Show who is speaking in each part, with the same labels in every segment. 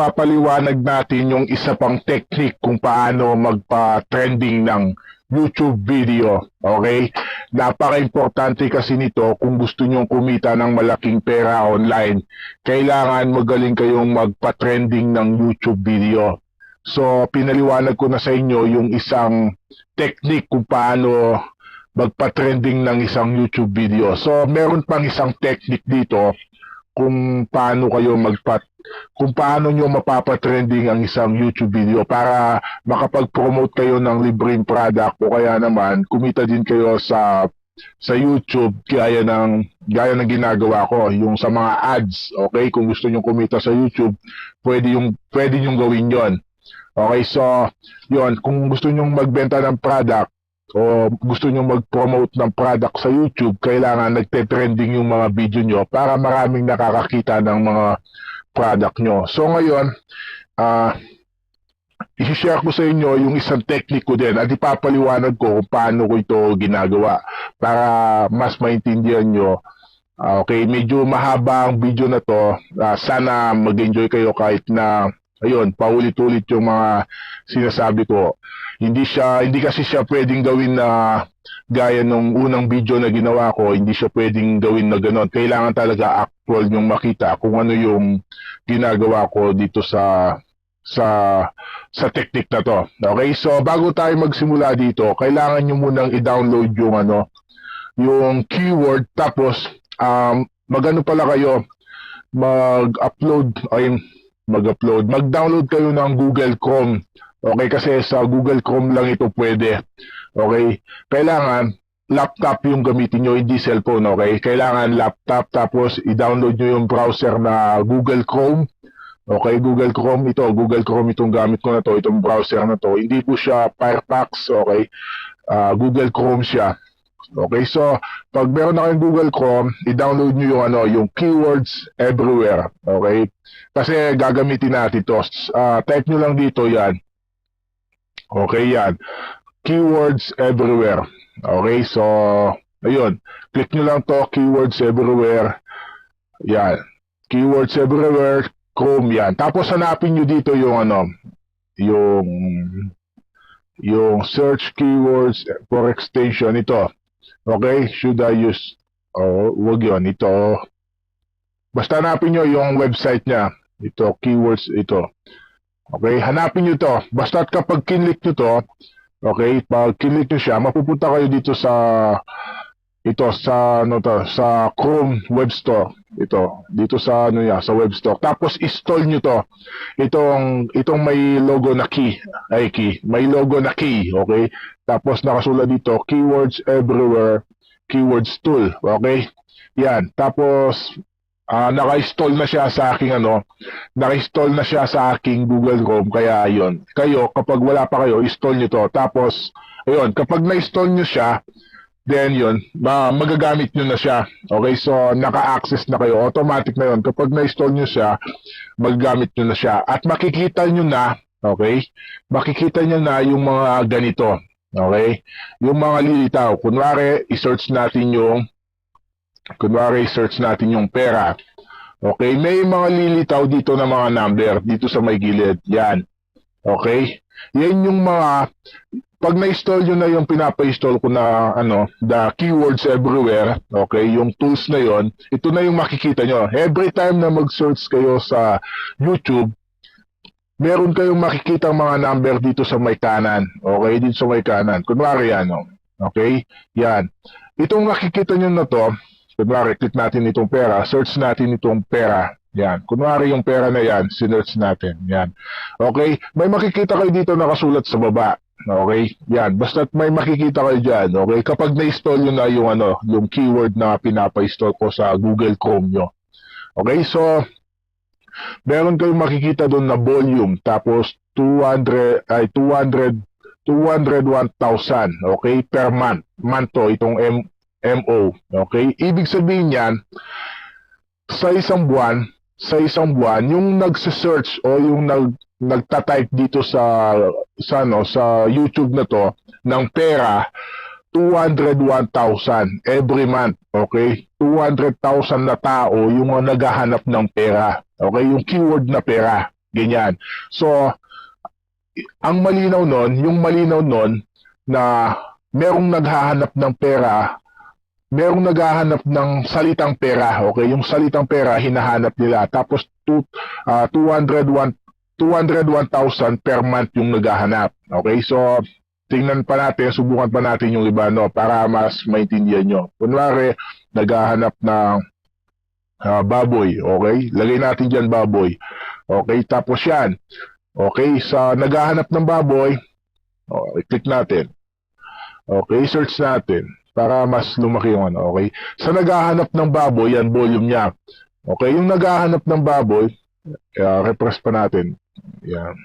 Speaker 1: ipapaliwanag natin yung isa pang technique kung paano magpa-trending ng YouTube video. Okay? Napaka-importante kasi nito kung gusto nyong kumita ng malaking pera online. Kailangan magaling kayong magpa-trending ng YouTube video. So, pinaliwanag ko na sa inyo yung isang technique kung paano magpa-trending ng isang YouTube video. So, meron pang isang technique dito kung paano nyo mapapatrending ang isang YouTube video para makapag-promote kayo ng libreng product o kaya naman kumita din kayo sa YouTube gaya ng ginagawa ko, yung sa mga ads. Okay, kung gusto nyo kumita sa YouTube, pwede nyo gawin yon. Okay, so yon, kung gusto nyo magbenta ng product o gusto nyo mag-promote ng product sa YouTube, kailangan nagte-trending yung mga video nyo para maraming nakakakita ng mga product nyo. So ngayon, i-share ko sa inyo yung isang technique ko din at ipapaliwanag ko kung paano ko ito ginagawa para mas maintindihan nyo. Okay, medyo mahaba ang video na to. Sana mag-enjoy kayo kahit na ayun, paulit-ulit yung mga sinasabi ko. Hindi kasi siya pwedeng gawin na gaya nung unang video na ginawa ko, hindi siya pwedeng gawin na gano'n. Kailangan talaga actual yung makita kung ano yung ginagawa ko dito sa technique na to. Okay, so bago tayo magsimula dito, kailangan nyo munang i-download yung keyword, tapos mag-download kayo ng Google Chrome. Okay, kasi sa Google Chrome lang ito pwede. Okay, kailangan laptop yung gamitin nyo, hindi cellphone. Okay, kailangan laptop, tapos i-download nyo yung browser na Google Chrome. Okay, Google Chrome itong gamit ko na to, itong browser na to. Hindi po siya Firefox, okay? Google Chrome siya. Okay, so pag meron na kayong Google Chrome, i-download nyo yung Keywords Everywhere. Okay, kasi gagamitin natin ito. Type nyo lang dito yan. Okay, yan. Keywords Everywhere. Okay, so ayun. Click nyo lang to, Keywords Everywhere. Yan. Keywords Everywhere, Chrome yan. Tapos hanapin nyo dito yung search keywords for extension ito. Okay, should I use wag yun, ito. Basta hanapin nyo yung website niya. Ito, keywords ito. Okay, hanapin nyo to. Basta kapag kinlik nyo to, okay, pag kinlik nyo siya, mapupunta kayo dito sa Chrome Web Store. Dito sa sa Web Store. Tapos install nyo to. Itong may logo na may logo na key, okay? Tapos nakasulat dito, Keywords Everywhere, Keywords Tool, okay? Yan. Tapos naka-install na siya sa aking naka-install na siya sa aking Google Chrome, kaya ayun. Kayo, kapag wala pa kayo, install nyo to. Tapos, ayun, kapag na-install nyo siya, then yun, magagamit nyo na siya. Okay, so naka-access na kayo. Automatic na yun. Kapag na-install nyo siya, magagamit nyo na siya. At makikita nyo na, okay, makikita nyo na yung mga ganito. Okay, yung mga lilitaw. Kunwari, i-search natin yung pera. Okay, may mga lilitaw dito na mga number dito sa may gilid. Yan. Okay? Yan yung mga, pag na-install nyo na yung pinapa-install ko na the Keywords Everywhere, okay, yung tools na yon, ito na yung makikita nyo. Every time na mag-search kayo sa YouTube, meron kayong makikita mga number dito sa may kanan. Okay, dito sa may kanan. Kunwari yan, okay? Yan. Itong nakikita nyo na to, kunwari, click natin itong pera, search natin itong pera. Yan. Kunwari yung pera na yan, sinearch natin. Yan. Okay? May makikita kayo dito nakasulat sa baba. Okay? Yan. Basta't may makikita kayo dyan. Okay? Kapag na-install nyo na yung keyword na pinapa-install ko sa Google Chrome nyo. Okay? So, meron kayong makikita doon na volume. Tapos, 201,000. Okay? Per month. Month to, itong MO. Okay? Ibig sabihin yan, sa isang buwan, yung nagse-search o yung nagta-type dito sa YouTube na to ng pera, 201,000 every month. Okay? 200,000 na tao yung naghahanap ng pera. Okay? Yung keyword na pera. Ganyan. So, ang malinaw nun, yung malinaw nun na merong naghahanap ng pera, merong naghahanap ng salitang pera, okay? Yung salitang pera, hinahanap nila. Tapos, 201,000 per month yung naghahanap. Okay? So, tingnan pa natin, subukan pa natin yung iba, no? Para mas maintindihan nyo. Kunwari, naghahanap ng baboy, okay? Lagay natin dyan baboy. Okay? Tapos yan. Okay? Sa naghahanap ng baboy, i-click natin. Okay? Search natin para mas lumaki yung ano, okay? Sa naghahanap ng baboy, yan, volume niya. Okay? Yung naghahanap ng baboy, refresh pa natin. Yan.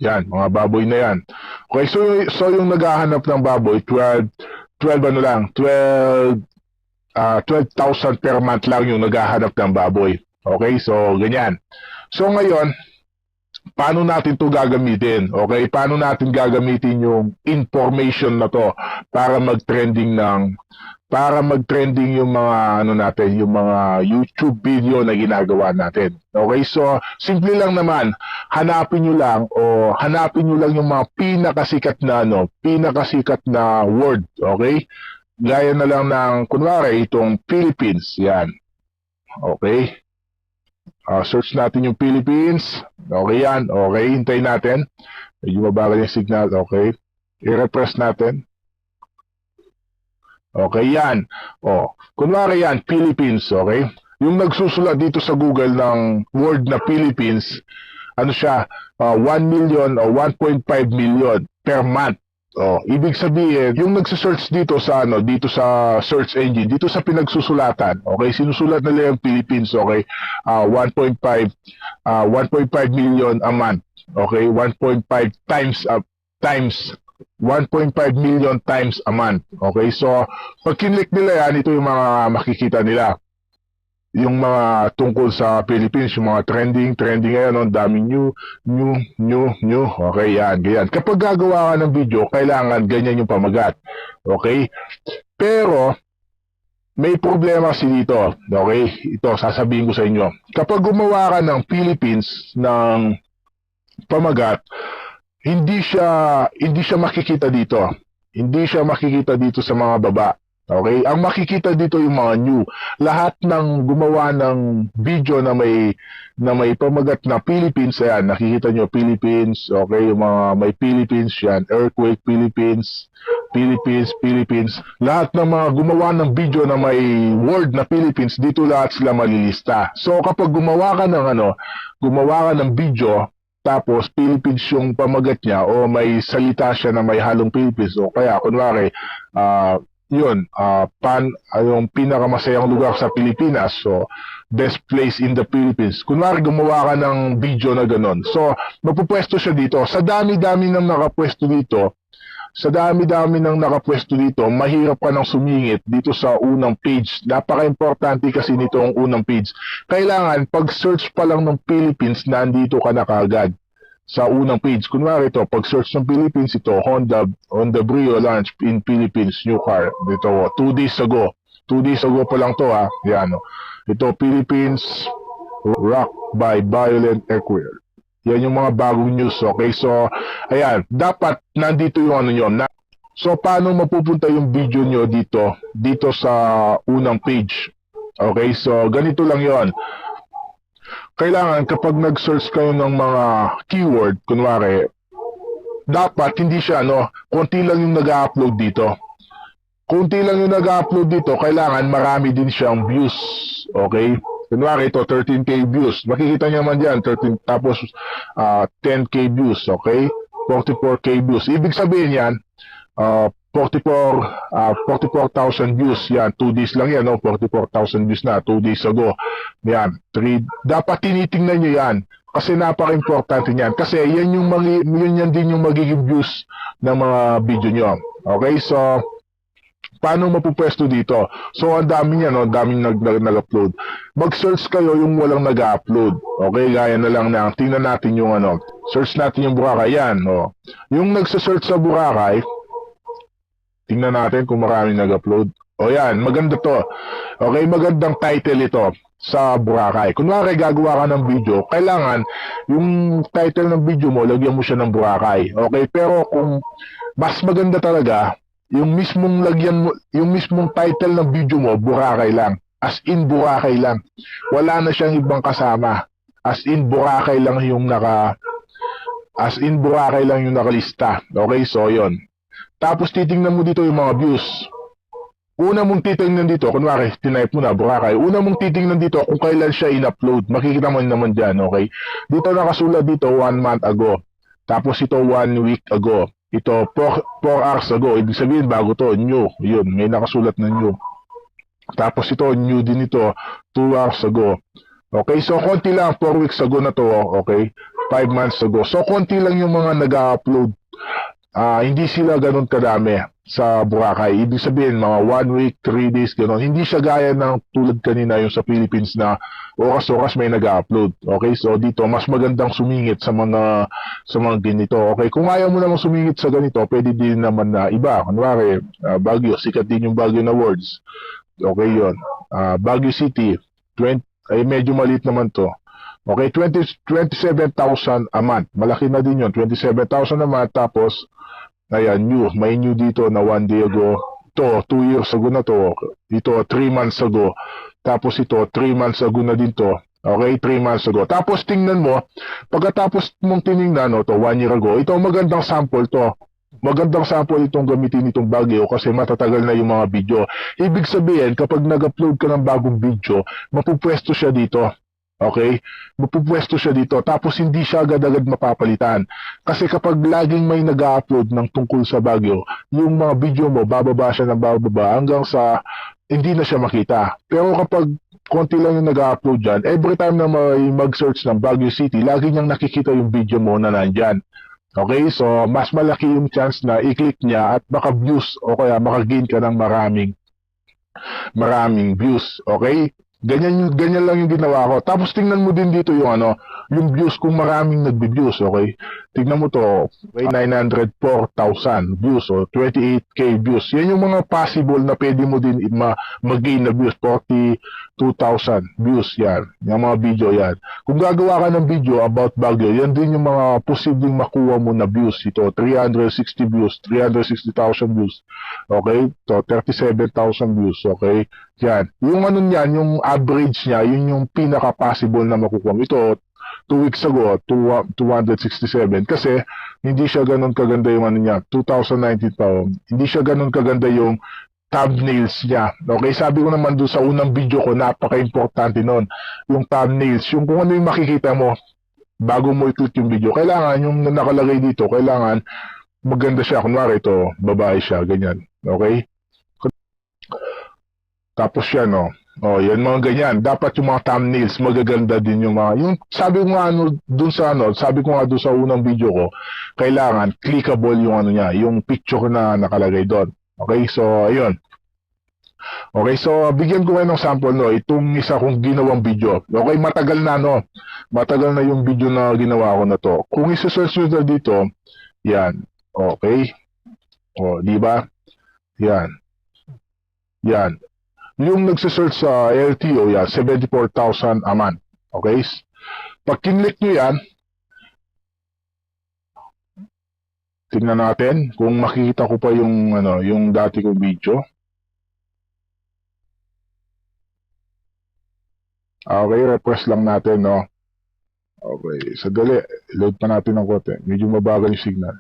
Speaker 1: Yan, mga baboy na yan. Okay, so yung naghahanap ng baboy, 12 ano lang, 12,000 per month lang yung naghahanap ng baboy. Okay, so ganyan. So ngayon, paano natin to gagamitin? Okay, paano natin gagamitin yung information na to para mag-trending yung mga ano natin, yung mga YouTube video na ginagawa natin. Okay, so simple lang naman, hanapin nyo lang yung mga pinakasikat na word, okay? Gaya na lang ng kunwari itong Philippines, yan. Okay? Search natin yung Philippines. Okay yan, okay, hintayin natin. Medyo mabagal yung signal, okay? I-refresh natin. Okay, yan. Kunwari yan, Philippines, okay? Yung nagsusulat dito sa Google ng word na Philippines, ano siya, 1 million o 1.5 million per month. Ibig sabihin, yung nagse-search dito sa search engine, dito sa pinagsusulatan, okay? Sinusulat nila yung Philippines, okay? 1.5 million a month. Okay? 1.5 times 1.5 million times a month. Okay, so pag kinlik nila yan, ito yung mga makikita nila. Yung mga tungkol sa Philippines, yung mga trending ngayon, ang daming new. Okay, yan, ganyan. Kapag gagawa ka ng video, kailangan ganyan yung pamagat. Okay? Pero, may problema kasi dito. Okay? Ito, sasabihin ko sa inyo. Kapag gumawa ka ng Philippines ng pamagat, hindi siya makikita dito. Hindi siya makikita dito sa mga baba. Okay? Ang makikita dito yung mga new. Lahat ng gumawa ng video na may pamagat na Philippines, ayan, nakikita nyo Philippines, okay, yung mga may Philippines yan, earthquake Philippines. Lahat ng mga gumawa ng video na may word na Philippines, dito lahat sila malilista. So kapag gumawa ka ng video, tapos Philippines yung pamagat niya o may salita siya na may halong Philippines o kaya kunwari yung pinakamasayang lugar sa Pilipinas, so best place in the Philippines, kunwari gumawa ka ng video na ganon, so magpupwesto siya dito. Sa dami-dami ng nakapwesto dito, mahirap ka nang sumingit dito sa unang page. Napaka-importante kasi nito ang unang page. Kailangan, pag-search pa lang ng Philippines, nandito ka na kaagad sa unang page. Kunwari ito, pag-search ng Philippines, ito, Honda Brio launch in Philippines, new car. Dito, 2 days ago. 2 days ago pa lang to, ha. Yan, ito, Philippines, rocked by violent earthquake. Yan yung mga bagong news, okay? So, ayan, dapat nandito yung so, paano mapupunta yung video nyo dito sa unang page? Okay, so, ganito lang yon. Kailangan, kapag nag-search kayo ng mga keyword, kunwari, dapat hindi siya, konti lang yung nag-upload dito. Konti lang yung nag-upload dito, kailangan marami din siyang views, okay? Kunwari ito, 13k views. Makikita niyo naman dyan, 13, tapos 10k views, okay? 44k views. Ibig sabihin yan, 44,000 views. Yan, 2 days lang yan, 44,000 views na, 2 days ago. Yan, 3. Dapat tinitingnan niyo yan. Kasi napaka-importante niyan. Kasi yan din yung magiging views ng mga video nyo. Okay, so paano mapupwesto dito? So, ang dami niya, daming nag-upload. Mag-search kayo yung walang nag-upload. Okay, gaya na lang na, tingnan natin yung search natin yung Boracay. Yan, yung nagsa-search sa Boracay, tingnan natin kung maraming nag-upload. Yan, maganda to. Okay, magandang title ito. sa Boracay. Kunwari, gagawa ka ng video, kailangan yung title ng video mo, lagyan mo siya ng Boracay. Okay? Pero kung mas maganda talaga, yung mismong lagyan mo, yung mismong title ng video mo, Boracay lang. As in Boracay lang. Wala na siyang ibang kasama. As in Boracay lang yung nakalista. Okay? So, yon. Tapos titingnan mo dito yung mga views. Una mong titingnan dito, kunwari, tinype mo na, Boracay. Una mong titingnan dito kung kailan siya in-upload. Makikita mo naman dyan, okay? Dito nakasulat dito, 1 month ago. Tapos ito, 1 week ago. Ito, 4 hours ago. Ibig sabihin, bago to, new. Yun, may nakasulat na new. Tapos ito, new din ito, 2 hours ago. Okay, so konti lang, 4 weeks ago na to, okay? 5 months ago. So, konti lang yung mga nag-upload. Hindi sila ganun kadami sa Boracay. Ibig sabihin, mga 1 week, 3 days, ganun. Hindi siya gaya ng tulad kanina yung sa Philippines na oras-oras may nag-upload. Okay, so dito, mas magandang sumingit sa mga ganito. Okay, kung ayaw mo namang sumingit sa ganito, pwede din naman na iba. Kunwari, Baguio, sikat din yung Baguio na words. Okay, yun. Baguio City, medyo maliit naman to. Okay, 27,000 a month. Malaki na din yun, 27,000 a month. Tapos, ayan, may new dito na 1 day ago. Ito, 2 years ago na to. Ito, 3 months ago. Tapos ito, 3 months ago na din to. Okay, 3 months ago. Tapos tingnan mo, pagkatapos mong tinignan, to 1 year ago, ito magandang sample to. Magandang sample itong gamitin itong Baguio kasi matatagal na yung mga video. Ibig sabihin, kapag nag-upload ka ng bagong video, mapupwesto siya dito. Okay? Mapupwesto siya dito. Tapos hindi siya agad-agad mapapalitan. Kasi kapag laging may nag-upload ng tungkol sa Baguio, yung mga video mo, bababa siya ng bababa hanggang sa hindi na siya makita. Pero kapag konti lang yung nag-upload dyan, every time na may mag-search ng Baguio City, lagi niyang nakikita yung video mo na nandyan. Okay? So, mas malaki yung chance na i-click niya at baka views o kaya maka-gain ka ng maraming views. Okay? Ganyan lang yung ginawa ko. Tapos tingnan mo din dito yung views kung maraming nagbi-views, okay? Tingnan mo to, may 904,000 views o 28k views. Yan yung mga possible na pwede mo din mag-gain na views, 42,000 views yan. Yung mga video yan. Kung gagawa ka ng video about Baguio, yan din yung mga posibleng makuha mo na views. Ito, 360 views, 360,000 views. Okay? Ito, 37,000 views, okay? Yan. Yung niyan, yung average niya, yun yung pinaka-possible na makukuha. Ito, 2 weeks ago, 267. Kasi, hindi siya ganun kaganda yung niya. 2019 pa, hindi siya ganun kaganda yung thumbnails niya. Okay, sabi ko naman doon sa unang video ko, napaka-importante nun. Yung thumbnails, yung kung ano yung makikita mo, bago mo i-click yung video, kailangan, yung nakalagay dito, kailangan maganda siya. Kunwari ito, babae siya, ganyan. Okay? Tapos yan, yan mga ganyan. Dapat yung mga thumbnails, magaganda din yung mga, yung sabi ko nga sabi ko nga doon sa unang video ko, kailangan clickable yung niya, yung picture na nakalagay doon. Okay, so ayun. Okay, so bigyan ko kayo ng sample, itong isa kong ginawang video. Okay, matagal na, matagal na yung video na ginawa ko na to. Kung isa-search nyo na dito, yan. Okay. Di ba? Yan. Yan. Yung nagsisearch sa LTO, yan, 74,000 a month. Okay? Pag kinlik nyo yan, tingnan natin kung makikita ko pa yung, yung dati kong video. Okay, refresh lang natin, Okay, sadali. Load pa natin ng konti. Medyo mabagal yung signal.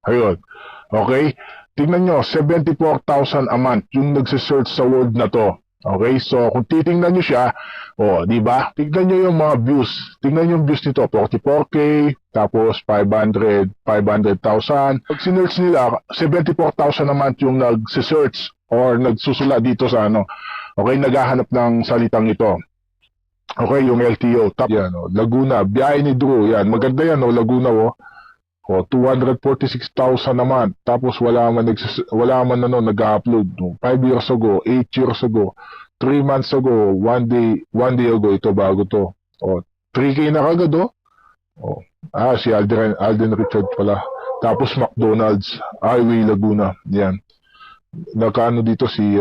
Speaker 1: Ayun. Okay? Tingnan nyo, 74,000 a month yung nagsisearch sa word na to. Okay, so kung titingnan nyo siya, di ba? Tingnan nyo yung mga views. Tingnan yung views nito, 44k, tapos 500,000. Pag sinearch nila, 74,000 a month yung nagsisearch or nagsusula dito sa Okay, naghahanap ng salitang ito. Okay, yung LTO. Yan, Laguna, biyahe ni Drew. Yan, maganda yan, Laguna, 246,000 naman. Tapos wala man nag-upload. 5 years ago, 8 years ago, 3 months ago, 1 day ago, ito bago to. 3K na kagad, si Alden Richard pala. Tapos McDonald's, Highway Laguna. Yan. Nakaano dito si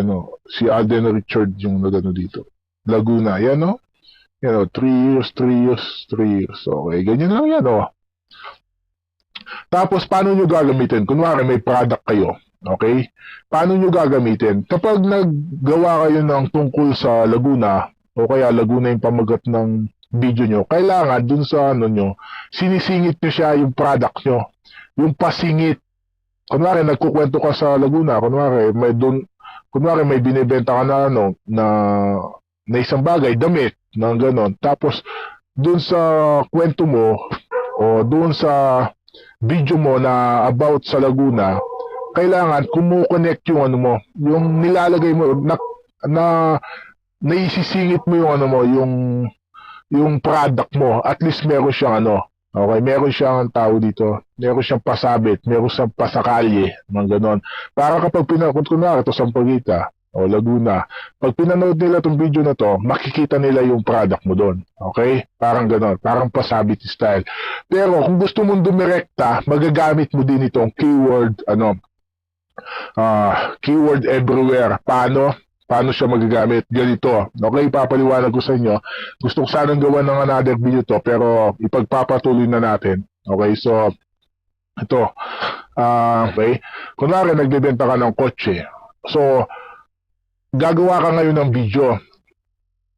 Speaker 1: Alden Richard yung nagano dito. Laguna. Yan, no? Yan, 3 years, 3 years, 3 years. Okay, ganyan lang yan, oh. Tapos, paano nyo gagamitin? Kunwari, may product kayo. Okay? Paano nyo gagamitin? Kapag naggawa kayo ng tungkol sa Laguna, o kaya Laguna yung pamagat ng video nyo, kailangan dun sa ano nyo, sinisingit nyo siya yung product nyo. Yung pasingit. Kunwari, nagkukwento ka sa Laguna, kunwari, may binibenta ka na, ano, na isang bagay, damit, na gano'n. Tapos, dun sa kwento mo, o dun sa video mo na about sa Laguna, kailangan kumu-connect yung ano mo, yung nilalagay mo, naisisingit mo yung ano mo, yung product mo, at least meron siyang ano, okay, meron siyang tao dito, meron siyang pasabit, meron siyang pasakalye, mga ganon. Para kapag kunwari ito Sampaguita, o Laguna, pag pinanood nila itong video na to, makikita nila yung product mo doon. Okay? Parang ganon, parang pasabit style. Pero kung gusto mong dumirekta, magagamit mo din itong keyword, keyword everywhere. Paano siya magagamit? Ganito. Okay, papaliwanag ko sa inyo. Gusto ko sanang gawa ng another video to, pero ipagpapatuloy na natin. Okay, so, ito. Okay. Kunwari, nagbebenta ka ng kotse. So, gagawa ka ngayon ng video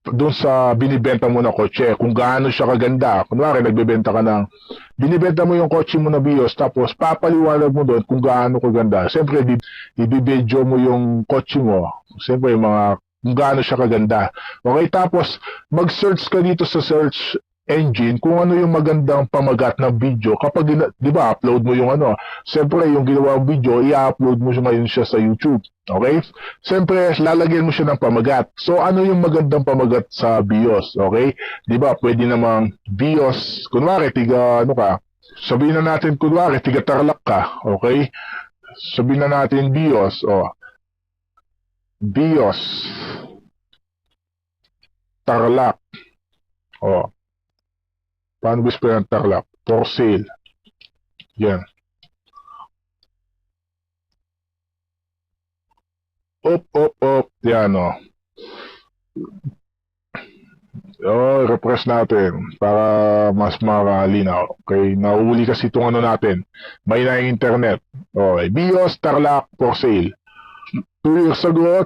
Speaker 1: doon sa binibenta mo na kotse, kung gaano siya kaganda. Kunwari, binibenta mo yung kotse mo na Vios, tapos papaliwanag mo doon kung gaano kaganda. Siyempre, ibibidyo mo yung kotse mo. Siyempre, kung gaano siya kaganda. Okay, tapos, mag-search ka dito sa search engine kung ano yung magandang pamagat ng video. Kapag, di ba, upload mo yung ano. Siyempre, yung ginawang video, i-upload mo ngayon siya sa YouTube. Okay? Siyempre, lalagyan mo siya ng pamagat. So, ano yung magandang pamagat sa BIOS? Okay? Di ba, pwede namang BIOS, kunwari, sabihin na natin, kunwari, tiga Tarlac ka. Okay? Sabihin na natin BIOS, BIOS, Tarlac. Paano gusto yung Tarlac? For sale. Yan. Up. Yan, refresh natin para mas makalinaw. Okay, nauuli kasi itong ano natin. May na yung internet. Okay, BIOS Tarlac for sale. 2 years ago,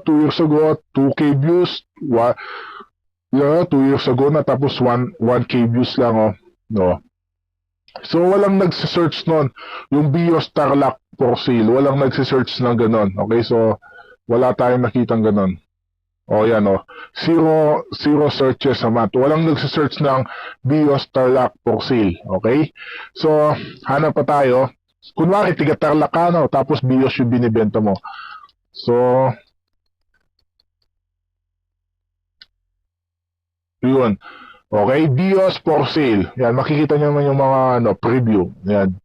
Speaker 1: 2K views. 2 years ago na, tapos 1K views lang, no. So, walang nagsisearch nun. Yung BIOS Tarlac for sale, walang nagsisearch ng ganon. Okay, so, wala tayong nakitang ganon. Yan, Zero searches naman. Walang nagsisearch ng BIOS Tarlac for sale. Okay? So, hanap pa tayo. Kunwari, tiga Tarlac ka, tapos BIOS yung binibenta mo. So, yun. Okay, BIOS for sale. Yan, makikita nyo naman yung mga preview. Yan.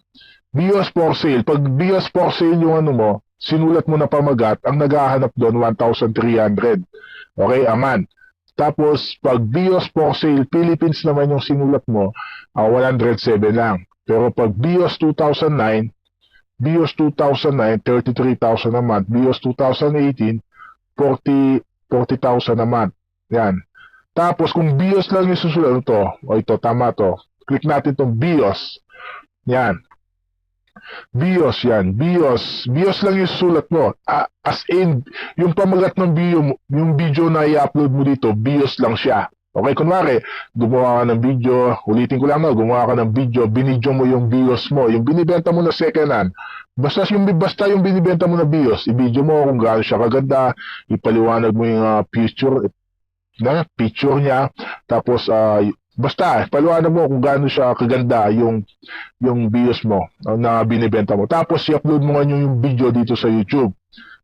Speaker 1: BIOS for sale. Pag BIOS for sale yung mo, sinulat mo na pamagat, ang naghahanap doon 1,300. Okay, a month. Tapos, pag BIOS for sale, Philippines naman yung sinulat mo, 107 lang. Pero pag BIOS 2009, 33,000 a month. BIOS 2018, 40,000 a month. Yan. Tapos, kung BIOS lang yung susulat ito, tama to. Click natin itong BIOS. Yan. BIOS yan. BIOS lang yung susulat mo. As in, yung pamagat ng yung video na i-upload mo dito, BIOS lang siya. Okay, kunwari, gumawa ka ng video, ulitin ko lang gumawa ka ng video, binidyo mo yung BIOS mo, yung binibenta mo na second hand. Basta yung binibenta mo na BIOS, i-video mo kung gaano siya kaganda, ipaliwanag mo yung picture niya, tapos basta paliwanag mo kung gaano siya kaganda yung BIOS mo na binibenta mo, tapos i-upload mo nga yung video dito sa YouTube.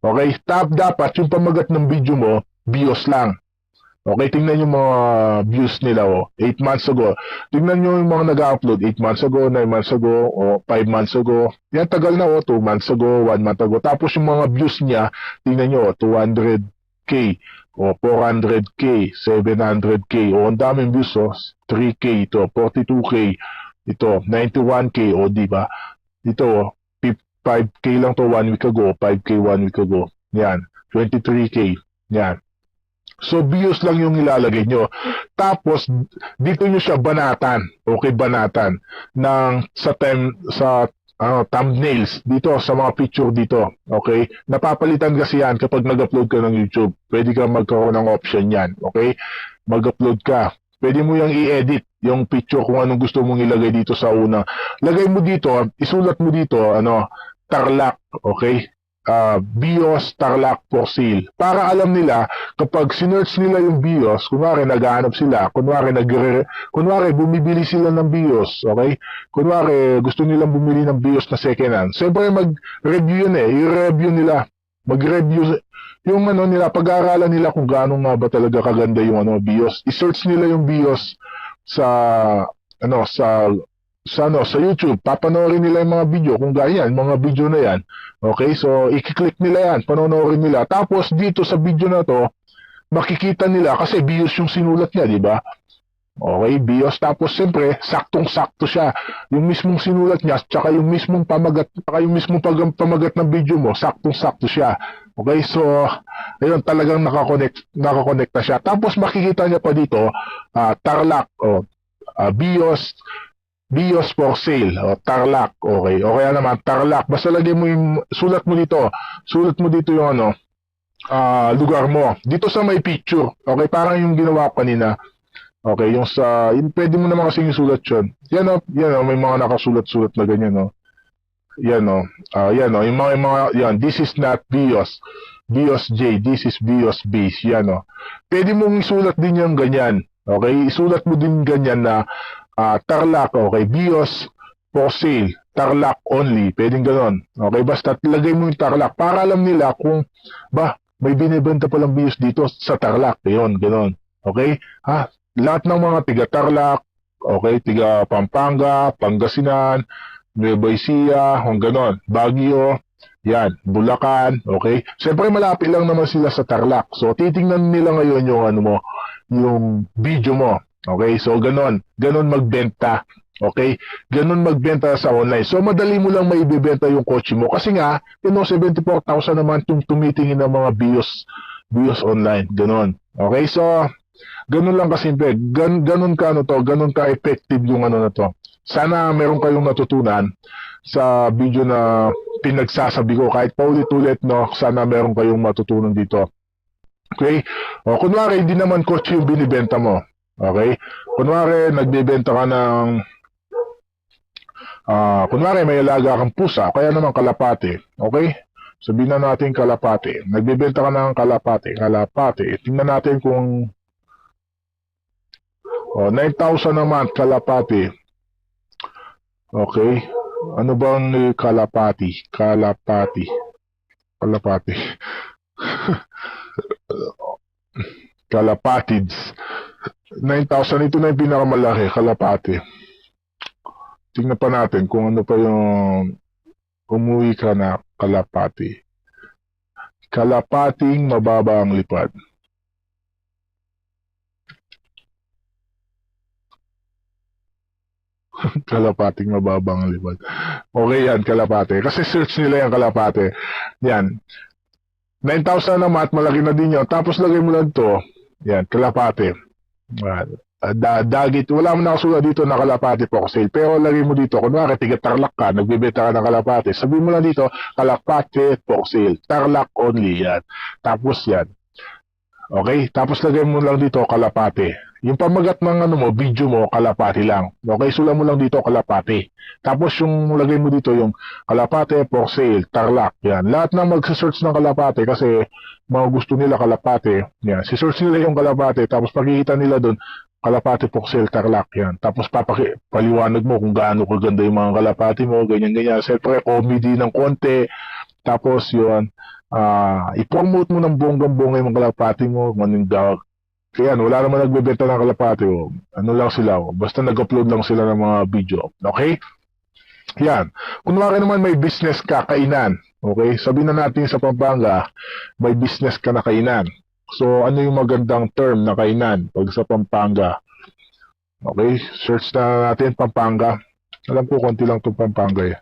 Speaker 1: Okay, dapat yung pamagat ng video mo BIOS lang. Okay, tingnan yung mga views nila 8 months ago. Tingnan nyo yung mga nag-upload 8 months ago, 9 months ago, o 5 months ago. Yan, tagal na 2 months ago, 1 month ago. Tapos yung mga views niya, tingnan nyo 200k, o 400k, 700k, o ang daming views 3k ito, 42k, ito, 91k, o diba? Ito, 5k lang to 1 week ago, 5k 1 week ago. Yan, 23k. Yan. So, BIOS lang yung ilalagay nyo. Tapos, dito nyo siya banatan. Okay, banatan. Sa thumbnails. Dito, sa mga picture dito. Okay? Napapalitan kasi yan kapag nag-upload ka ng YouTube. Pwede ka magkaroon ng option yan. Okay? Mag-upload ka. Pwede mo yung i-edit yung picture kung anong gusto mong ilagay dito sa una. Lagay mo dito, isulat mo dito, Tarlac. Okay? BIOS Tarlac for sale. Para alam nila, kapag sinearch nila yung BIOS, kunwari naghahanap sila, kunwari bumibili sila ng BIOS, okay? Kunwari gusto nilang bumili ng BIOS na second hand. Siyempre mag-review yun i-review nila. Mag-review yung nila, pag-aaralan nila kung gaano nga ba talaga kaganda yung BIOS. I-search nila yung BIOS sa sa YouTube, papanoorin nila yung mga video, kung ganyan, mga video na yan. Okay, so i-click nila yan, panonoorin nila. Tapos dito sa video na to, makikita nila, kasi BIOS yung sinulat niya, di ba? Okay, BIOS. Tapos siyempre, saktong-sakto siya. Yung mismong sinulat niya, tsaka yung mismong pamagat, pamagat ng video mo, saktong-sakto siya. Okay, so, ayun, talagang nakakonect na siya. Tapos makikita niya pa dito, Tarlac, BIOS for sale, Tarlac, okay. O kaya naman, Tarlac, basta lagay mo sulat mo dito yung lugar mo. Dito sa may picture, okay, parang yung ginawa ko kanina. Okay, pwede mo naman kasi yung sulat yun. Yan may mga nakasulat-sulat na ganyan, Yan, yung yan, this is not BIOS. BIOS J, this is BIOS base, yan, Pwede mong isulat din yung ganyan, okay, isulat mo din ganyan na, Tarlac, okay, BIOS for sale, Tarlac only, pwedeng ganon. Okay, basta lagay mo yung Tarlac para alam nila kung, may binibenta palang BIOS dito sa Tarlac, yun, ganon. Okay, lahat ng mga tiga Tarlac, okay, tiga Pampanga, Pangasinan, Nueva Ecija, ganon, Baguio, yan, Bulacan, okay. Siyempre malapit lang naman sila sa Tarlac. So titingnan nila ngayon yung video mo. Okay, so ganon magbenta. Okay, ganon magbenta sa online. So madali mo lang maibebenta yung kotse mo kasi nga, 74,000 naman tumitingin ng mga BIOS online, ganon. Okay, so ganon lang kasimple. Ganon ka effective yung na to. Sana meron kayong natutunan sa video na pinagsasabi ko kahit paulit-ulit, sana meron kayong matutunan dito. Okay? O kunwari hindi naman kotse yung binibenta mo. Okay? Kunwari, nagbebenta ka ng kunwari may alaga kang pusa, kaya naman kalapate. Okay? Sabihin na natin kalapate. Nagbebenta ka ng kalapate. Tingnan natin kung 9,000 naman kalapate. Okay? Ano bang kalapati? Kalapatids. 9,000, ito na yung pinakamalaki, kalapati. Tingnan pa natin kung ano pa yung umuwi ka na kalapati. Kalapating mababa ang lipad. Kalapating mababa ang lipad. Okay yan, kalapate. Kasi search nila yung kalapate. Yan. 9,000 na mat, malaki na din yun. Tapos lagay mo lang to. Yan, kalapate. Dagit, wala mo nakasulat dito na kalapate for sale. Pero lagay mo dito, kunwari tiga Tarlac ka, nagbibenta ka ng kalapate. Sabihin mo lang dito, kalapate for sale. Tarlac only, yan. Tapos yan. Okay? Tapos lagay mo lang dito, kalapate. Yung pamagat ng video mo, kalapate lang. Okay? Sulat mo lang dito, kalapate. Tapos yung lagay mo dito, yung kalapate for sale, Tarlac. Yan. Lahat ng magsa-search ng kalapate kasi mga gusto nila kalapate. Yan. Si-search nila yung kalapate. Tapos pakikita nila doon, kalapate for sale, Tarlac. Yan. Tapos paliwanag mo kung gaano kaganda yung mga kalapate mo, ganyan-ganyan. Siyempre, comedy ng konti. Tapos yun, i-promote mo ng bonggang-bongga yung mga kalapate mo, manindawag. Kaya wala naman nagbebenta ng kalapate. Ano lang sila, basta nag-upload lang sila ng mga video. Okay? Yan. Kunwari naman may business ka, kainan. Okay? Sabihin na natin sa Pampanga, may business ka na kainan. So, ano yung magandang term na kainan pag sa Pampanga? Okay? Search na natin Pampanga. Alam ko, konti lang itong Pampanga eh.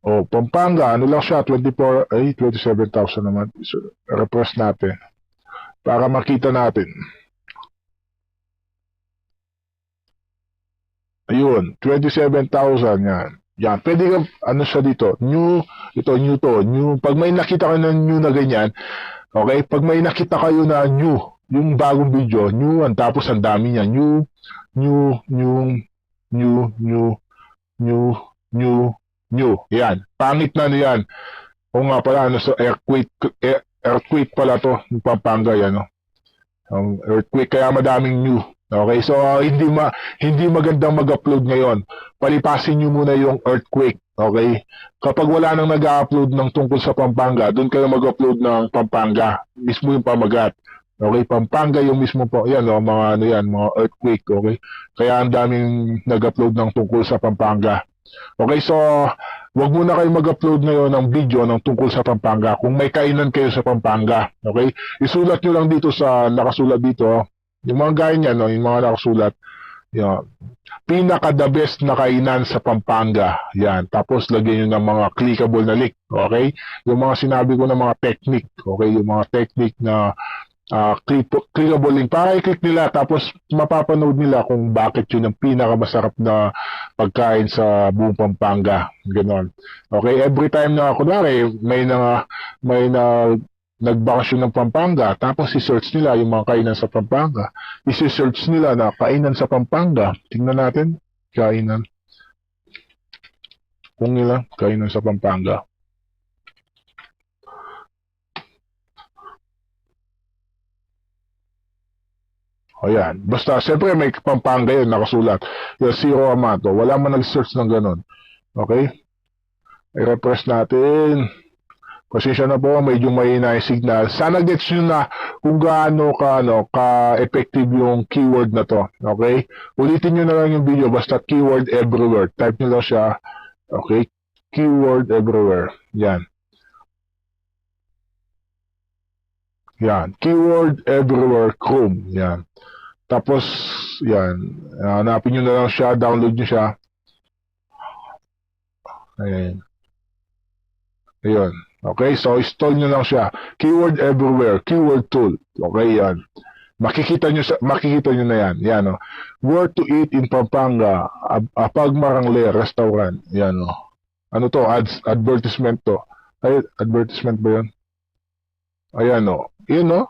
Speaker 1: O, Pampanga, ano lang siya, 27,000 naman. So, refresh natin para makita natin. Ayun, 27,000 yan. Yan, pwede ka, ano siya dito, new, ito, new to, new, pag may nakita ka ng new na ganyan, okay, pag may nakita kayo na new, yung bagong video, new, tapos ang dami niya, new, new, new, new, new, new, new, new, yan, pangit na yan. O nga pala, ano, so earthquake pala to, yung Pampanga, yan, no? Earthquake, kaya madaming new. Okay, so hindi magandang mag-upload ngayon. Palipasin nyo muna yung earthquake. Okay? Kapag wala nang nag-upload ng tungkol sa Pampanga, doon kayo mag-upload ng Pampanga. Mismo yung pamagat. Okay, Pampanga yung mismo po. Yan, oh, mga ano yan, mga earthquake. Okay? Kaya ang daming nag-upload ng tungkol sa Pampanga. Okay, so wag muna kayo mag-upload ngayon ng video ng tungkol sa Pampanga. Kung may kainan kayo sa Pampanga, okay? Isulat nyo lang dito sa nakasulat dito. Yung mga gaya niya, no, yung mga nakasulat, yun, pinaka-the best na kainan sa Pampanga. Yan. Tapos, lagyan nyo ng mga clickable na link. Okay? Yung mga sinabi ko na mga technique. Okay? Yung mga technique na clickable link. Para i-click nila, tapos mapapanood nila kung bakit yun ang pinaka-masarap na pagkain sa buong Pampanga. Ganon. Okay? Every time na, kunwari, may nagbakasyon ng Pampanga, tapos i-search nila yung mga kainan sa Pampanga. I-search nila na kainan sa Pampanga. Tingnan natin, kainan. Kung nila, kainan sa Pampanga. Ayan. Basta, siyempre may Pampanga yun, nakasulat. Yung Zero Amato. Wala man nag-search ng ganun. Okay? I-refresh natin. Pasensya na po, medyo mahina yung signal. Sana gets nyo na kung gaano ka-effective yung keyword na to. Okay? Ulitin nyo na lang yung video, basta keyword everywhere. Type nyo lang siya. Okay? Keyword everywhere. Yan. Yan. Keyword everywhere, Chrome. Yan. Tapos, yan. Hanapin nyo na lang siya, download nyo siya. Ayan. Ayun. Okay, so install nyo lang siya. Keyword everywhere, keyword tool. Okay, yan. Makikita nyo na yan. Yan, oh. Where to eat in Pampanga, Apagmarangle Restaurant. Yan, oh. Ano to? Advertisement to. Ay, advertisement ba yan? Ayan, oh. Yun, oh.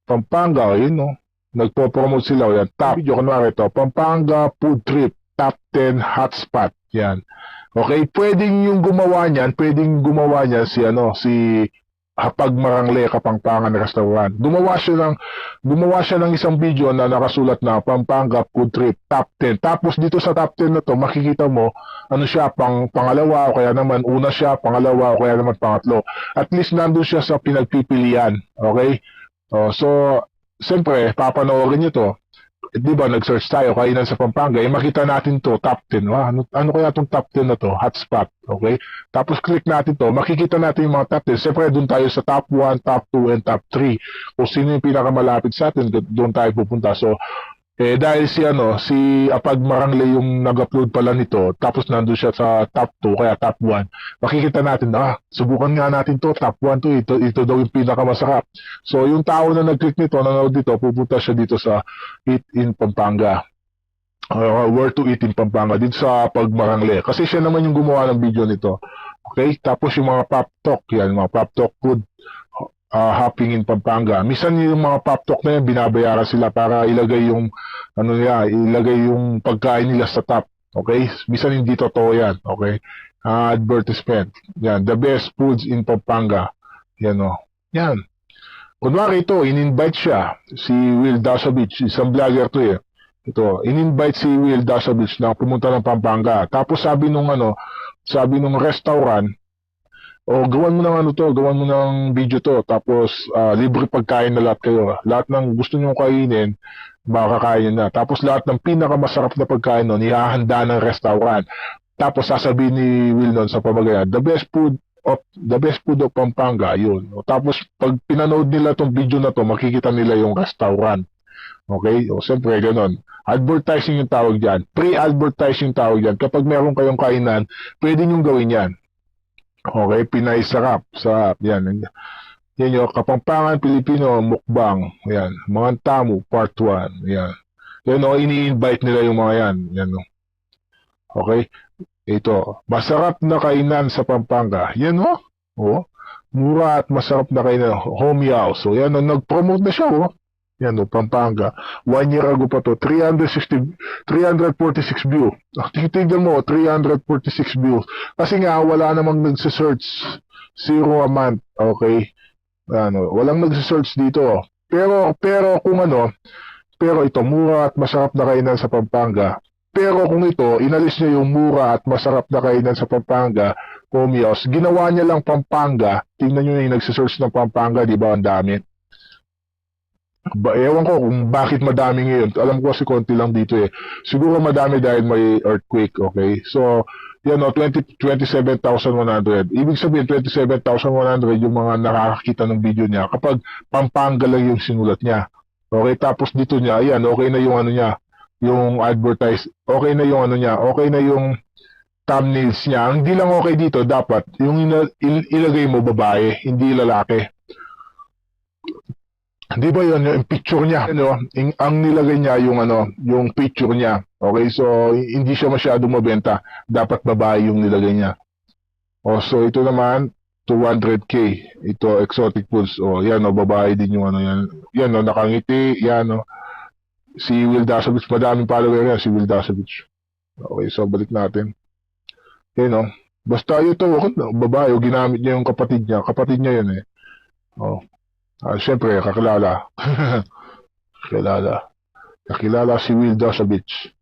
Speaker 1: Pampanga, yun, oh. Nagpo-promote sila. Yan. Top video, kunwari ito. Pampanga Food Trip, Top 10 Hotspot. Yan. Okay, pwedeng yung gumawa niyan, si Apagmarangle Kapampangan Restaurant. Gumawa siya ng isang video na nakasulat na Pampanga Food Trip Top 10. Tapos dito sa top 10 na to, makikita mo ano siya, pangalawa o kaya naman una siya, pangalawa o kaya naman pangatlo. At least nandun siya sa pinagpipilian. Okay? So, siyempre, papanoorin niyo to. Di ba, nag-search tayo, kainan sa Pampanga, makita natin to, top 10. Ano kaya itong top 10 na to? Hotspot, okay? Tapos click natin to, makikita natin yung mga top 10. Siyempre, doon tayo sa top 1, top 2, and top 3. Kung sino yung pinakamalapit sa atin, doon tayo pupunta. So, dahil si Apagmarangle yung nag-upload pala nito, tapos nandun siya sa top 2, kaya top 1, makikita natin, subukan nga natin to, top 1 to, ito daw yung pinakamasarap. So, yung tao na nag-click nito, nanood dito, pupunta siya dito sa Eat in Pampanga. Where to eat in Pampanga, dito sa Apagmarangle. Kasi siya naman yung gumawa ng video nito. Okay? Tapos yung mga pop talk, yan, mga pop talk food, hopping in Pampanga. Minsan yung mga pop talk na yan, binabayaran sila para ilagay yung pagkain nila sa top. Okay? Minsan hindi totoo yan. Okay? Advertisement. Yan. The best foods in Pampanga. Yan, o. Yan. Kunwari ito, in-invite siya. Si Will Dasovich. Isang vlogger to eh. Ito, in-invite si Will Dasovich na pumunta ng Pampanga. Tapos sabi nung restaurant, gawan mo ng video to, tapos libre pagkain na lahat kayo. Lahat ng gusto nyo kainin, makakain na. Tapos lahat ng pinakamasarap na pagkain nun, ihahanda ng restaurant. Tapos sasabihin ni Will nun sa pamagayan, the best food of Pampanga, yun. Tapos pag pinanood nila tong video na to, makikita nila yung restaurant. Okay? O, siyempre, ganun. Advertising yung tawag dyan. Pre-advertising tawag dyan. Kapag meron kayong kainan, pwede nyo gawin yan. Okay, Pinay sarap. Sarap. Yan. Yan yung Kapampangan Pilipino Mukbang. Yan. Mga Tamu Part 1. Yan. Yan o, ini-invite nila yung mga yan. Yan o. Okay? Ito. Masarap na kainan sa Pampanga. Yan o. O. Mura at masarap na kainan. Homey house. So yan o. Nag-promote na siya o. Yan o. Pampanga. 1 year ago pa to. 346 view. Tingnan mo. 346 views. Kasi nga wala namang nagsisearch. Zero a month. Okay? Walang nagse-search dito. Pero kung pero ito mura at masarap na kainan sa Pampanga. Pero kung ito, inalis niya yung mura at masarap na kainan sa Pampanga, Comios, ginawa niya lang Pampanga. Tingnan niyo yung nagse-search ng Pampanga, di ba? Ang dami. Ewan ko kung bakit madami ngayon. Alam ko kasi konti lang dito eh. Siguro madami dahil may earthquake, okay? So, yan o, 27,100. Ibig sabihin, 27,100 yung mga nakakakita ng video niya kapag Pampanga lang yung sinulat niya. Okay, tapos dito niya, ayan, okay na yung niya, yung advertise, okay na yung niya, okay na yung thumbnails niya. Ang hindi lang okay dito, dapat, yung ilagay mo babae, hindi lalaki. Di ba yun, yung picture niya, ang nilagay niya yung picture niya. Okay, so hindi siya masyado mabenta. Dapat babae yung nilagay niya. So ito naman, 200k. Ito, exotic foods. Yan babae din yung yan. Yan nakangiti, yan Si Will Dasovich, madaming follower yan, si Will Dasovich. Okay, so balik natin. Yan basta ito, babae, ginamit niya yung kapatid niya yun eh. Siyempre, kakilala. Kakilala si Will Dasovich.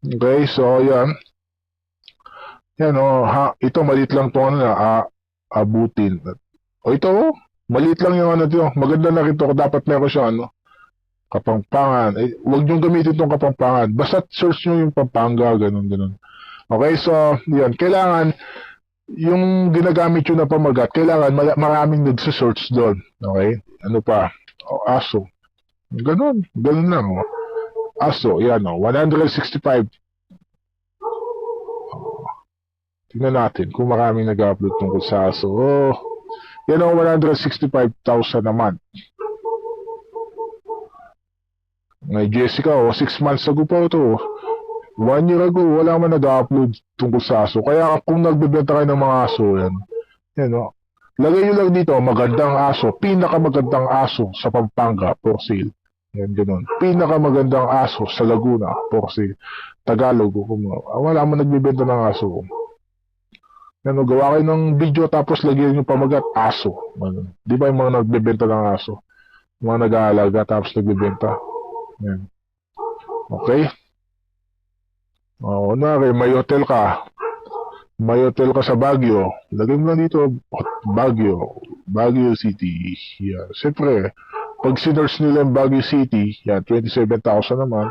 Speaker 1: Okay, so yan. Yan ito maliit lang to abutin. Ito maliit lang yung dito. Maganda na rin to, dapat meron siya Kapampangan. Huwag niyong gamitin itong Kapampangan. Basta search niyo yung Pampanga, ganun. Okay, so yan. Kailangan yung ginagamit yun na pamagat, kailangan maraming nagse-search doon. Okay? Ano pa? Aso. Ganun lang. Aso, yan 165. Tingnan natin kung maraming nag-upload tungkol sa aso. Yan 165,000 naman. May Jessica, 6 months ago pa ito. 1 year ago, wala man nag-upload tungkol sa aso. Kaya kung nagbebenta kayo ng mga aso, yan lagay nyo lang dito, magandang aso, pinakamagandang aso sa Pampanga, for sale. Yan, ganun. Pinakamagandang aso sa Laguna, for sale. Tagalog, wala man nagbebenta ng aso. Yan, gawa kayo ng video, tapos lagyan nyo pamagat, aso. Di ba yung mga nagbebenta ng aso? Mga nag-aalaga, tapos nagbebenta. Yan. Okay? May hotel ka. May hotel ka sa Baguio. Lagay mo lang dito, Baguio City. Yan. Siyempre, pag sinerch nila yung Baguio City, yan, 27,000 naman.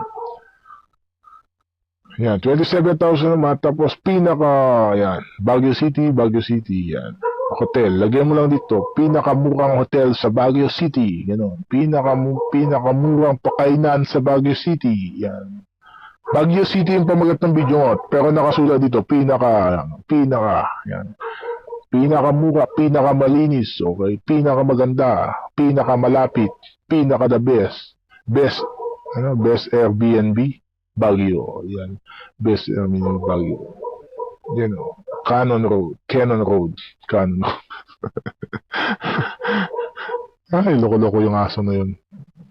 Speaker 1: Yan, 27,000 naman. Tapos, Baguio City, yan. Hotel. Lagyan mo lang dito, pinakamurang hotel sa Baguio City. Ganun. Pinakamurang pakainan sa Baguio City. Yan. Baguio City yung pamagat ng video mo, pero nakasulat dito, yan. Pinakamura, pinakamalinis, okay? Pinakamaganda, pinakamalapit, the best Airbnb, Baguio, yan. Best Airbnb, Baguio. Yan Cannon Road. Ay, loko-loko yung aso na yun.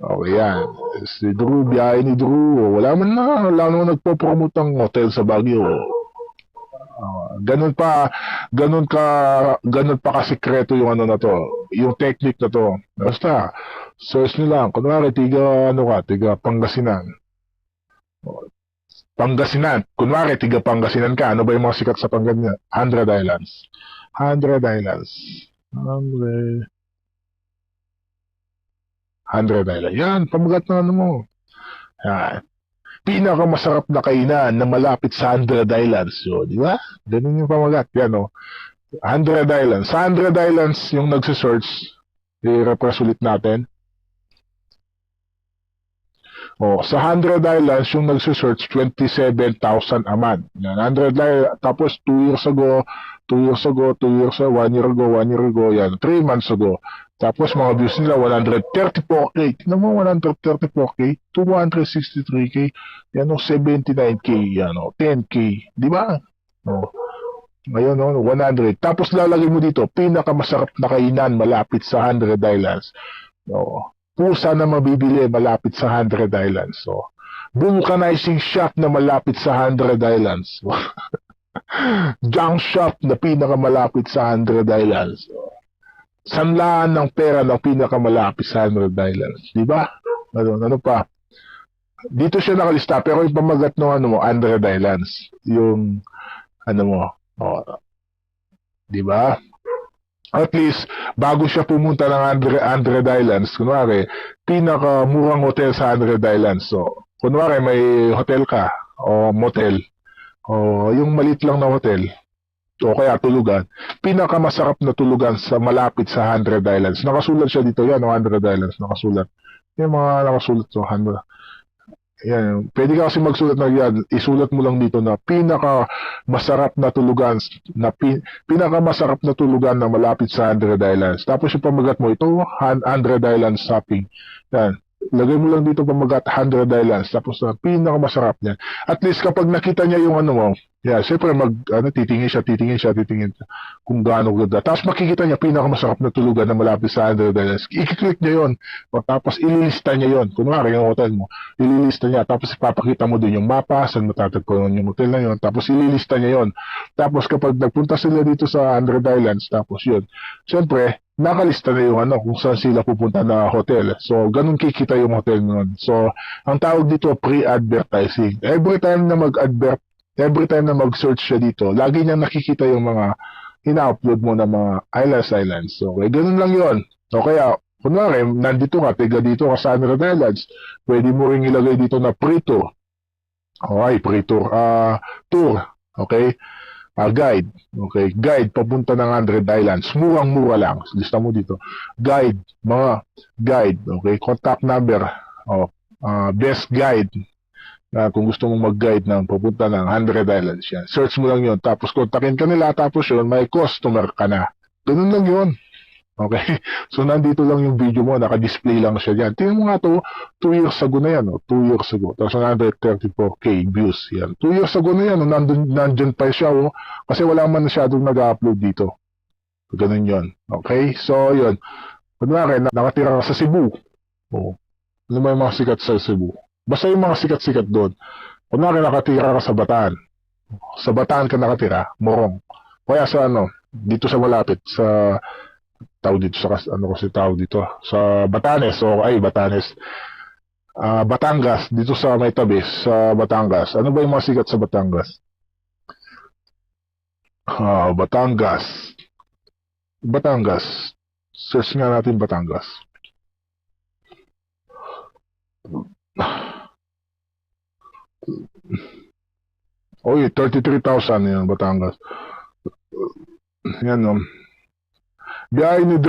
Speaker 1: Okay, yan. Si Drew, biyahe ni Drew. Wala naman nagpo-promote ng hotel sa Baguio. Ganun pa kasikreto yung na to. Yung technique na to. Basta, search nyo lang. Kunwari, tiga Pangasinan. Kunwari, tiga Pangasinan ka. Ano ba yung mga sikat sa Pangasinan? 100 Islands. 100 Island. Yan, pamagat na mo. Yan. Pinakamasarap na kainan na malapit sa 100 Islands. So, di ba? Ganun yung pamagat. Yan 100 Islands. Sa 100 Islands yung nagsisearch, i-refresh ulit natin. Sa 100 islands, yung nagsisearch, 27,000 a month. Yan, 100 islands, tapos 2 years ago, 2 years ago, 2 years ago, 1 year ago, 1 year ago, yan, 3 months ago. Tapos mga views nila, 134K. Tignan mo, 134K, 263K, yan o, 79K, yan o, 10K. Di ba? O, ngayon, 100. Tapos lalagay mo dito, pinakamasarap na kainan malapit sa 100 islands. Pusa na mabibili malapit sa 100 islands. Vulcanizing shop na malapit sa 100 islands. Junk shop na pinakamalapit sa 100 islands. Sanlaan ng pera na pinakamalapit sa 100 islands. Di ba? Ano pa? Dito siya nakalista, pero yung pamagat ng 100 islands. Yung, di ba? At least, bago siya pumunta ng 100 islands, kunwari, pinakamurang hotel sa 100 islands. So, kunwari, may hotel ka, o motel, o yung malit lang na hotel, o kaya tulugan, pinakamasarap na tulugan sa malapit sa 100 islands. Nakasulat siya dito, yan, 100 islands, nakasulat. Yung mga nakasulat, 100. Yan, pwede ka kasi magsulat na yan, isulat mo lang dito na pinakamasarap na tulugan pinakamasarap na tulugan na malapit sa 100 islands. Tapos yung pamagat mo, ito 100 islands shopping. Yan, lagay mo lang dito pamagat 100 islands, tapos pinakamasarap niya. At least kapag nakita niya yung mo, siyempre titingin siya kung gaano ganda. Tapos makikita niya pinakamasarap na tulugan na malapit sa 100 islands. I-click niya yon, tapos ililista niya yon. Kunwari yung hotel mo, ililista niya, tapos ipapakita mo din yung mapa, saan matatagpuan yung hotel na yon, tapos ililista niya yon. Tapos kapag nagpunta sila dito sa 100 islands, tapos yun, siyempre, nakalista na yung kung saan sila pupunta na hotel. So, ganun kikita yung hotel nun. So, ang tawag dito, pre-advertising. Every time na mag-search siya dito, lagi niyang nakikita yung mga ina-upload mo na mga islands. So, okay, ganun lang yun. O kaya, kunwari, nandito ka, tiga dito ka sa 100 islands, pwede mo ring ilagay dito na pre-tour. Okay, pre-tour. Tour. Okay? Guide. Okay, guide papunta ng 100 islands. Murang-mura lang. Lista mo dito. Guide, mga guide. Okay, contact number. Best guide. Kung gusto mong mag-guide ng papunta ng 100 islands yan. Search mo lang yun. Tapos kontakin ka nila. Tapos yun, may customer ka na. Ganun lang yun. Okay? So, nandito lang yung video mo. Naka-display lang siya dyan. Tingnan mo nga to. 2 years ago na yan. 2 years ago. Tapos 134K views. Yan. 2 years ago na yan. Nandyan pa siya. Kasi wala man masyadong nag-upload dito. Ganun yun. Okay? So, yun. Kunwari, nakatira ka sa Cebu. Ano ba yung mga sikat sa Cebu? Basta yung mga sikat-sikat doon. Kunwari, nakatira ka sa Bataan. Sa Bataan ka nakatira. Morong. Kaya sa dito sa malapit. Sa Batanes, Batanes. Batangas, dito sa may tabi, sa Batangas. Ano ba yung mga sikat sa Batangas? Batangas. Search nga natin Batangas. Oy, 33,000 yan, Batangas. Yan, Biyahe ni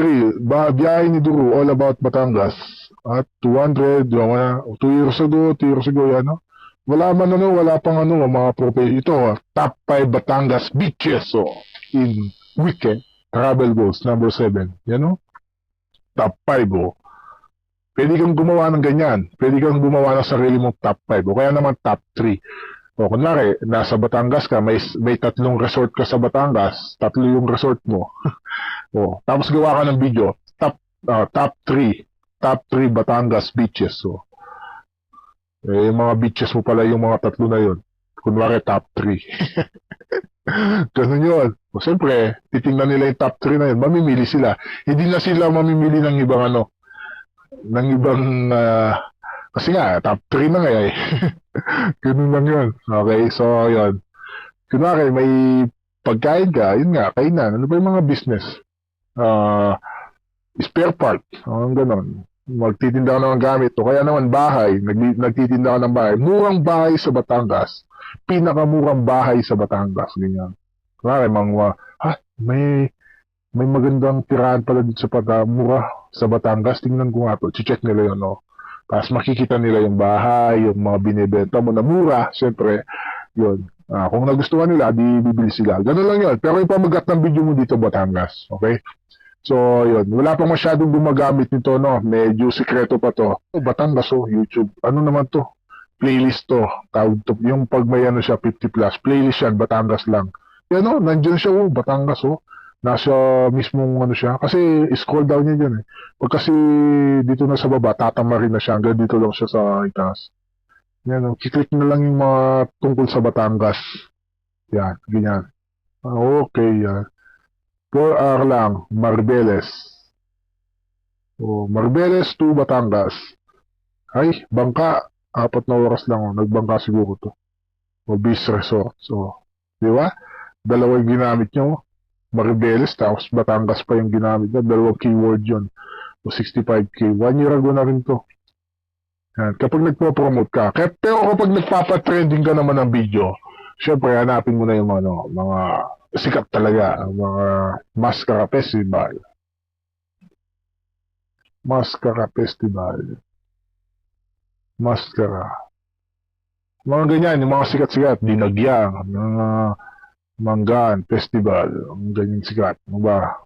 Speaker 1: Duru, all about Batangas. At 200, 2 years ago, yan, Wala pang mga profile. Ito, top 5 Batangas beaches, in weekend, travel goals, number 7. Yan, top 5, Pwede kang gumawa ng ganyan. Pwede kang gumawa ng sarili mong top 5, o kaya naman top 3. Kunwari, nasa Batangas ka, may 3 resort ka sa Batangas, 3 yung resort mo. Tapos gawa ka ng video, top 3 Batangas beaches. Yung mga beaches mo pala yung mga 3 na yun. Kunwari, top 3. Ganun yun. Siyempre, titingnan nila yung top 3 na yun, mamimili sila. Hindi na sila mamimili ng ibang kasi nga, top 3 na nga eh. Ganun lang yun. Okay, so yun. Kunwari, may pagkain ka, yun nga, kainan. Ano ba yung mga business? Spare part. Ganun. Magtitinda ka ng gamit. O kaya naman bahay. Nagtitinda ka ng bahay. Murang bahay sa Batangas. Pinakamurang bahay sa Batangas. Ganyan. Kunwari, may magandang tirahan pala dito sa mura sa Batangas. Tingnan ko nga to. Check nila yun, Tapos makikita nila yung bahay, yung mga binibenta mo na mura, syempre, yun. Kung nagustuhan nila, di bibili sila. Ganun lang yun. Pero yung pamagat ng video mo dito, Batangas. Okay? So, yun. Wala pang masyadong gumagamit nito, no? Medyo sikreto pa to. Batangas, YouTube. Ano naman to? Playlist to. Tawag to. Yung pag may ano siya, 50 plus. Playlist yan, Batangas lang. Yan, nandyan siya, Batangas, Nasa mismong ano siya. Kasi scroll down niya dyan, eh. Pag kasi dito na sa baba, tatamarin na siya. Hanggang dito lang siya sa itaas. Yan, kiklik na lang yung mga tungkol sa Batangas. Yan, ganyan. Okay, yan. 4 hour lang, Marbeles. Marbeles to Batangas. Ay, bangka. 4 na oras lang, nagbangka siguro to. Beach Resort. So, di ba? Dalawang ginamit nyo. Marbeles, tapos Batangas pa yung ginamit nyo. Dalawang keyword yun. 65K. 1 year ago na rin to. Yan. Kapag nagpo-promote ka. Pero kapag nagpapatrending ka naman ng video, syempre, hanapin mo na yung mga sikat talaga. Mga Mascara Festival. Mascara Festival. Mascara. Mga ganyan, yung mga sikat-sikat. Dinagyang. Mga Manggan Festival. Ang ganyan sikat. Ano ba?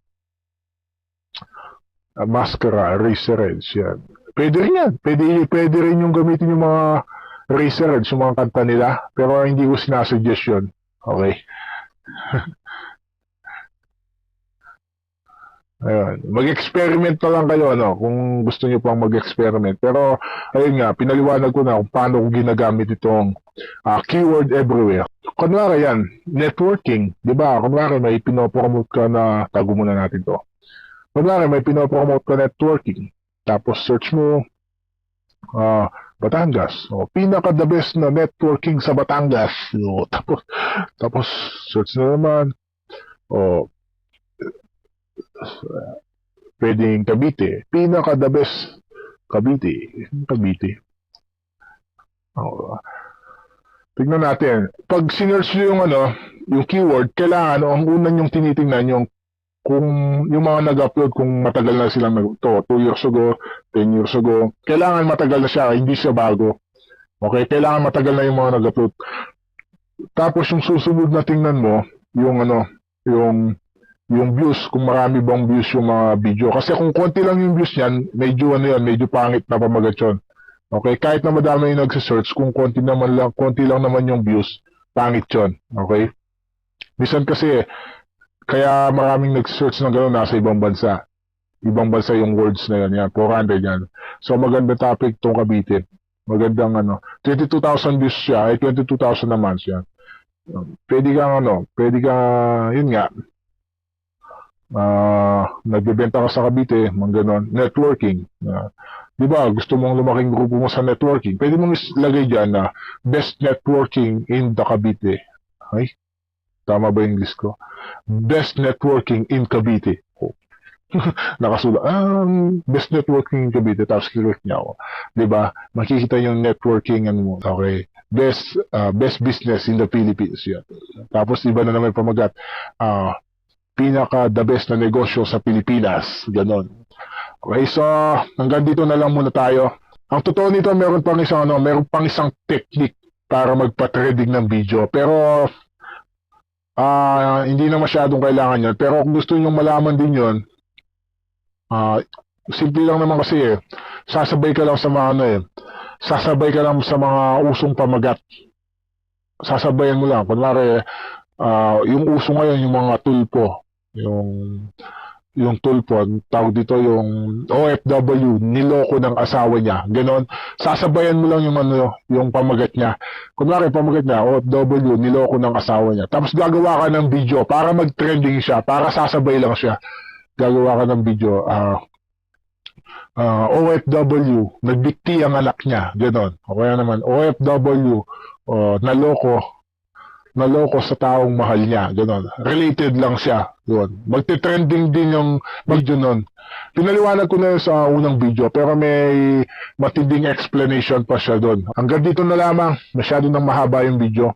Speaker 1: Mascara, Razor Edge. Yan. Pwede rin yan. Pwede rin yung gamitin yung mga Razor Edge, yung mga kanta nila. Pero hindi ko sinasuggest yun. Okay? Ayun. Mag-experiment na lang kayo, kung gusto niyo pang mag-experiment. Pero, ayun nga, pinaliwanag ko na kung paano ko ginagamit itong keyword everywhere. Kunwari yan, networking. Diba? Kunwari may pinopromote ka na, tago muna natin to. Kunwari may pinopromote ka networking. Tapos search mo, Batangas. Pinaka-the best na networking sa Batangas. Tapos search na naman. Pwedeng Cavite. Pinaka-the best Cavite. Cavite. Tignan natin. Pag sinearch nyo yung keyword, kailangan, ang unang yung tinitingnan yung kung yung mga nag-upload, kung matagal na silang 2 years ago, 10 years ago, kailangan matagal na siya, hindi siya bago. Okay? Kailangan matagal na yung mga nag-upload. Tapos yung susunod na tingnan mo, yung views, kung marami bang views yung mga video. Kasi kung konti lang yung views niyan, medyo pangit na pamagat yun. Okay? Kahit na madami yung nagsisearch, kung konti lang naman yung views, pangit yun. Okay? Minsan kasi, kaya maraming nag-search ng gano'n nasa ibang bansa. Ibang bansa yung words na yan. 400 yan. So, maganda topic itong Cavite. Magandang 22,000 views siya. Ay, 22,000 naman siya. Pwede kang yun nga. Nagbebenta ka sa Cavite, mga gano'n. Networking. Diba, gusto mong lumaking grupo mo sa networking. Pwede mong ilagay dyan na best networking in the Cavite. Okay? Tama ba yung English ko? Best networking in Cavite. Nakasulat. Best networking in Cavite. Tapos click niya ako. Diba? Makikita yung networking mo. Okay. Best business in the Philippines. Yan. Tapos iba na naman pamagat. Pinaka the best na negosyo sa Pilipinas. Ganon. Okay. So, hanggang dito na lang muna tayo. Ang totoo nito, meron pang isang technique para magpa-trading ng video. Pero, hindi na masyadong kailangan yun. Pero kung gusto nyo malaman din yun, simple lang naman kasi sasabay ka lang sa mga sasabay ka lang sa mga usong pamagat. Sasabayan mo lang. Kunwari, yung uso ngayon, yung mga tulpo. Yung tulpo, tawag dito yung OFW, niloko ng asawa niya. Ganon. Sasabayan mo lang yung pamagat niya. Kunwari, pamagat niya, OFW, niloko ng asawa niya. Tapos gagawa ka ng video para mag-trending siya, para sasabay lang siya. Gagawa ka ng video, OFW, nagbikti ang anak niya. Ganon. O kaya naman, OFW, naloko sa taong mahal niya. Ganon. Related lang siya. Yun. Magte-trending din yung video nun. Pinaliwanag ko na yun sa unang video, pero may matinding explanation pa siya doon. Hanggang dito na lamang. Masyado nang mahaba yung video.